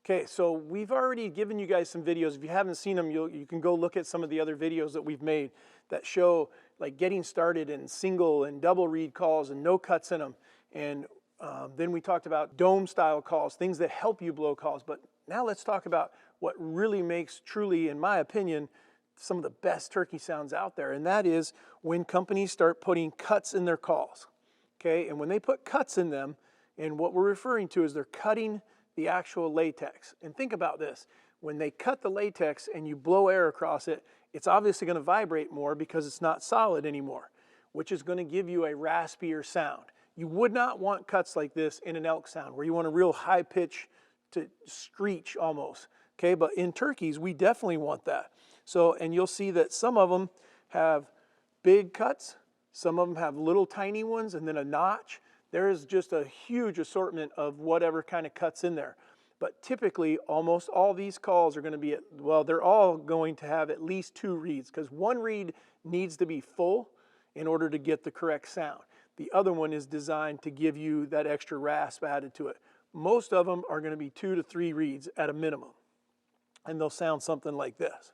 Okay, so we've already given you guys some videos. If you haven't seen them, you can go look at some of the other videos that we've made that show like getting started in single and double reed calls and no cuts in them. And then we talked about dome style calls, things that help you blow calls. But now let's talk about what really makes truly, in my opinion, some of the best turkey sounds out there. And that is when companies start putting cuts in their calls. Okay, and when they put cuts in them, and what we're referring to is they're cutting the actual latex. And think about this, when they cut the latex and you blow air across it, it's obviously going to vibrate more because it's not solid anymore, which is going to give you a raspier sound. You would not want cuts like this in an elk sound where you want a real high pitch to screech almost. Okay, but in turkeys, we definitely want that. So, and you'll see that some of them have big cuts, some of them have little tiny ones, and then a notch. There is just a huge assortment of whatever kind of cuts in there. But typically, almost all these calls are going to be, well, they're all going to have at least 2 reeds because one reed needs to be full in order to get the correct sound. The other one is designed to give you that extra rasp added to it. Most of them are going to be 2 to 3 reeds at a minimum, and they'll sound something like this.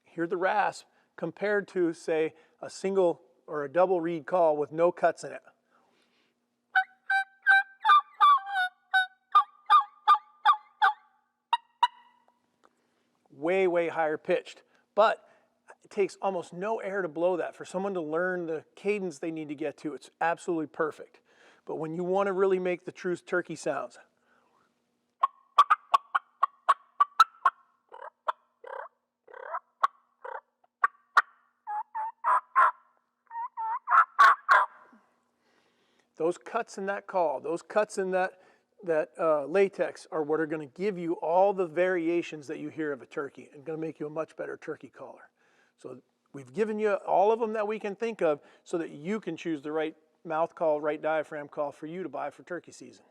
Hear the rasp compared to, say, a single or a double reed call with no cuts in it. Way, way higher pitched. But it takes almost no air to blow that. For someone to learn the cadence they need to get to, it's absolutely perfect. But when you want to really make the true turkey sounds, those cuts in that call, those cuts in that latex are what are going to give you all the variations that you hear of a turkey and going to make you a much better turkey caller. So we've given you all of them that we can think of so that you can choose the right mouth call, right diaphragm call for you to buy for turkey season.